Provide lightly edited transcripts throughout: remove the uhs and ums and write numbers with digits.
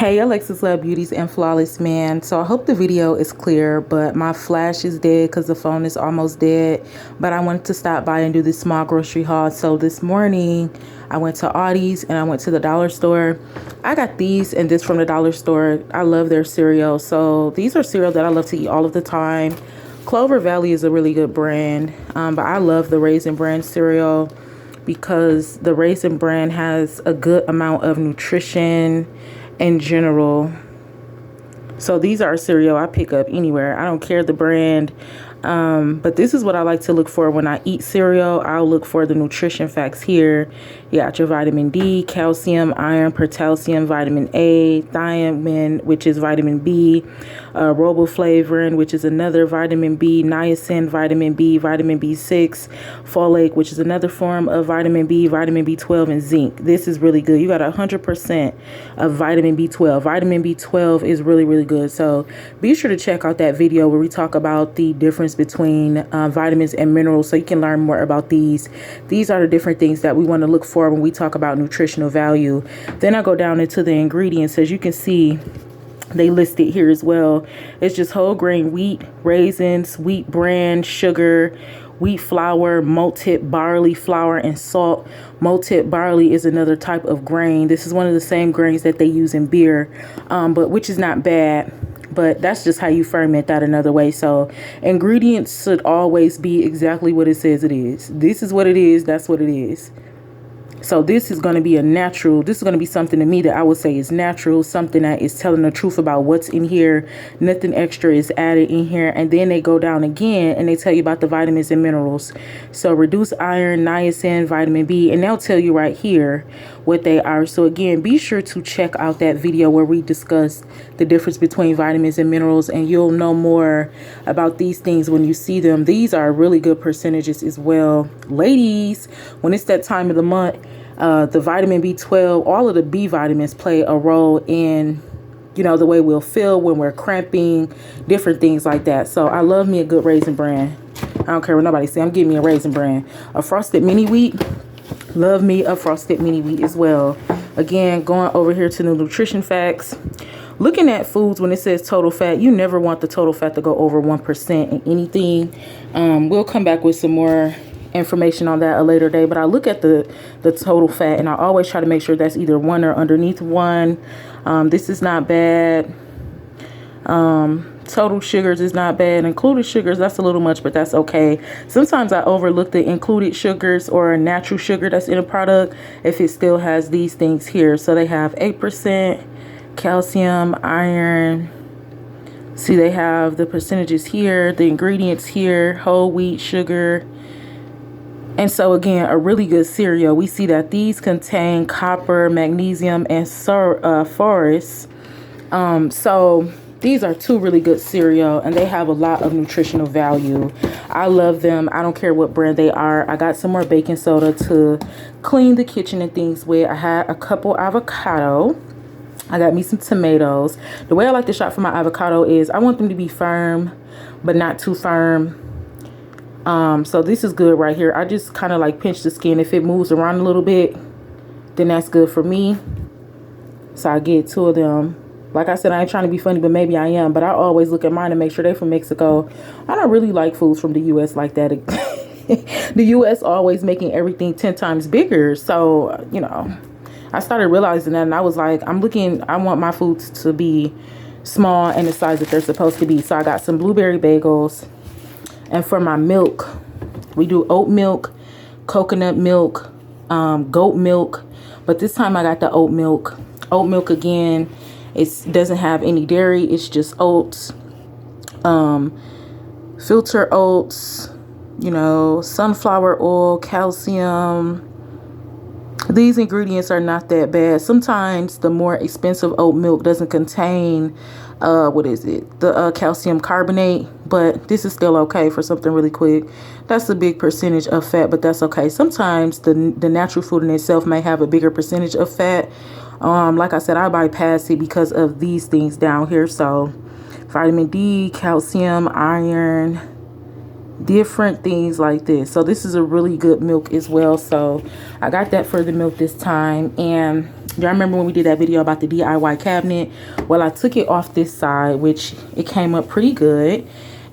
Hey Alexis Love Beauties and Flawless Man. So I hope the video is clear, but my flash is dead because the phone is almost dead. But I wanted to stop by and do this small grocery haul. So this morning I went to ALDI'S and I went to the dollar store. I got these and this from the dollar store. I love their cereal. So these are cereal that I love to eat all of the time. Clover Valley is a really good brand, but I love the Raisin Bran cereal because the Raisin Bran has a good amount of nutrition in general. So these are cereal I pick up anywhere. I don't care the brand. But this is what I like to look for when I eat cereal. I'll look for the nutrition facts here. You got your vitamin D, calcium, iron, potassium, vitamin A, thiamine, which is vitamin B, riboflavin, which is another vitamin B, niacin, vitamin B, vitamin B6, folate, which is another form of vitamin B, vitamin B12, and zinc. This is really good. You got 100% of vitamin B12. Vitamin B12 is really, really good. So be sure to check out that video where we talk about the difference between vitamins and minerals, so you can learn more about these. These are the different things that we want to look for when we talk about nutritional value. Then I go down into the ingredients. As you can see, they list it here as well. It's just whole grain wheat, raisins, wheat bran, sugar, wheat flour, malted barley flour, and salt. Malted barley is another type of grain. This is one of the same grains that they use in beer, but which is not bad. But that's just how you ferment that another way. So ingredients should always be exactly what it says it is. This is what it is. That's what it is. So this is going to be this is going to be something to me that I would say is natural, something that is telling the truth about what's in here. Nothing extra is added in here. And then they go down again and they tell you about the vitamins and minerals. So reduced iron, niacin, vitamin B, and they'll tell you right here what they are. So again, be sure to check out that video where we discuss the difference between vitamins and minerals, and you'll know more about these things when you see them. These are really good percentages as well. Ladies, when it's that time of the month, the vitamin B12, all of the B vitamins play a role in, the way we'll feel when we're cramping, different things like that. So I love me a good Raisin Bran. I don't care what nobody say. I'm giving me a Raisin Bran. A frosted mini wheat. Love me a frosted mini wheat as well. Again, going over here to the nutrition facts. Looking at foods, when it says total fat, you never want the total fat to go over 1% in anything. We'll come back with some more information on that a later day, but I look at the total fat and I always try to make sure that's either 1 or underneath 1. This is not bad. Total sugars is not bad. Included sugars, that's a little much, but that's okay. Sometimes I overlook the included sugars or a natural sugar that's in a product if it still has these things here. So they have 8% calcium, iron. See, they have the percentages here, the ingredients here, whole wheat, sugar. And so again, a really good cereal. We see that these contain copper, magnesium, and phosphorus. So these are two really good cereal, and they have a lot of nutritional value. I love them. I don't care what brand they are. I got some more baking soda to clean the kitchen and things with. I had a couple avocado. I got me some tomatoes. The way I like to shop for my avocado is I want them to be firm, but not too firm. So this is good right here. I just kind of like pinch the skin. If it moves around a little bit, then that's good for me. So I get 2 of them. Like I said, I ain't trying to be funny, but maybe I am. But I always look at mine and make sure they're from Mexico. I don't really like foods from the U.S. like that. The U.S. always making everything 10 times bigger. So, I started realizing that, and I was like, I want my foods to be small and the size that they're supposed to be. So I got some blueberry bagels. And for my milk, we do oat milk, coconut milk, goat milk. But this time I got the oat milk. Oat milk, again, it doesn't have any dairy. It's just oats, filter oats, sunflower oil, calcium. These ingredients are not that bad. Sometimes the more expensive oat milk doesn't contain, the calcium carbonate, but this is still okay for something really quick. That's a big percentage of fat, but that's okay. Sometimes the natural food in itself may have a bigger percentage of fat. Like I said, I bypass it because of these things down here. So vitamin D, calcium, iron, different things like this. So this is a really good milk as well. So I got that for the milk this time. And y'all remember when we did that video about the DIY cabinet? Well, I took it off this side, which it came up pretty good.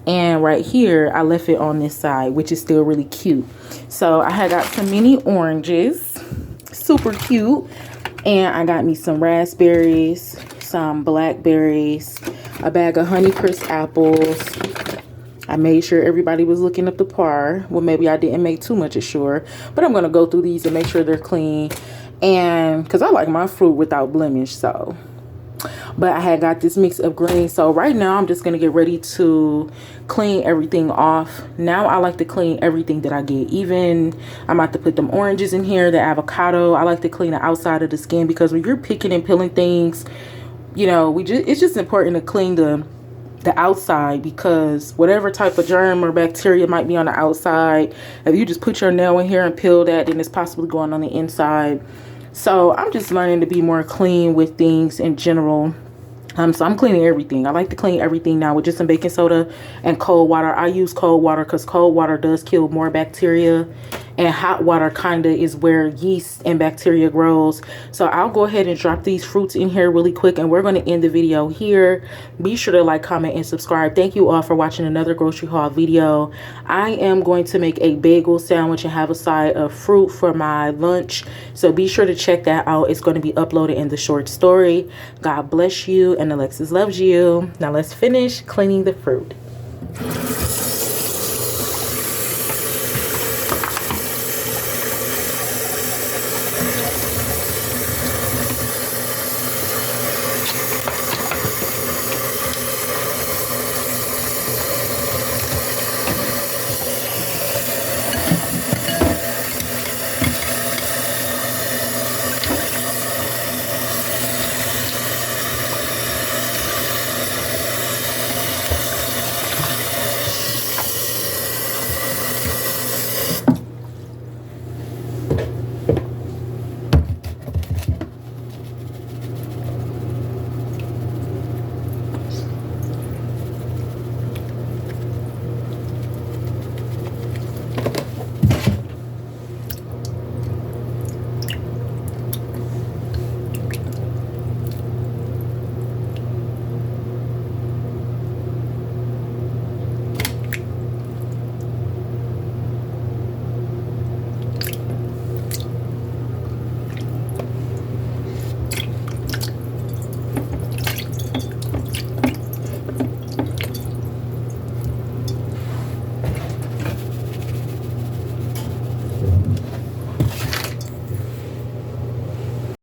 And right here, I left it on this side, which is still really cute. So I had got some mini oranges, super cute. And I got me some raspberries, some blackberries, a bag of Honeycrisp apples. I made sure everybody was looking up to par. Well, maybe I didn't make too much sure, but I'm going to go through these and make sure they're clean. And because I like my fruit without blemish, so. But I had got this mix of greens. So right now I'm just going to get ready to clean everything off. Now I like to clean everything that I get. Even I'm about to put them oranges in here, the avocado. I like to clean the outside of the skin because when you're picking and peeling things, you know, it's just important to clean the outside, because whatever type of germ or bacteria might be on the outside, if you just put your nail in here and peel that, then it's possibly going on the inside. So I'm just learning to be more clean with things in general. So I'm cleaning everything. I like to clean everything now with just some baking soda and cold water. I use cold water because cold water does kill more bacteria, and hot water kind of is where yeast and bacteria grows. So I'll go ahead and drop these fruits in here really quick, and we're going to end the video here. Be sure to like, comment, and subscribe. Thank you all for watching another grocery haul video. I am going to make a bagel sandwich and have a side of fruit for my lunch. So be sure to check that out. It's going to be uploaded in the short story. God bless you, and Alexis loves you. Now let's finish cleaning the fruit.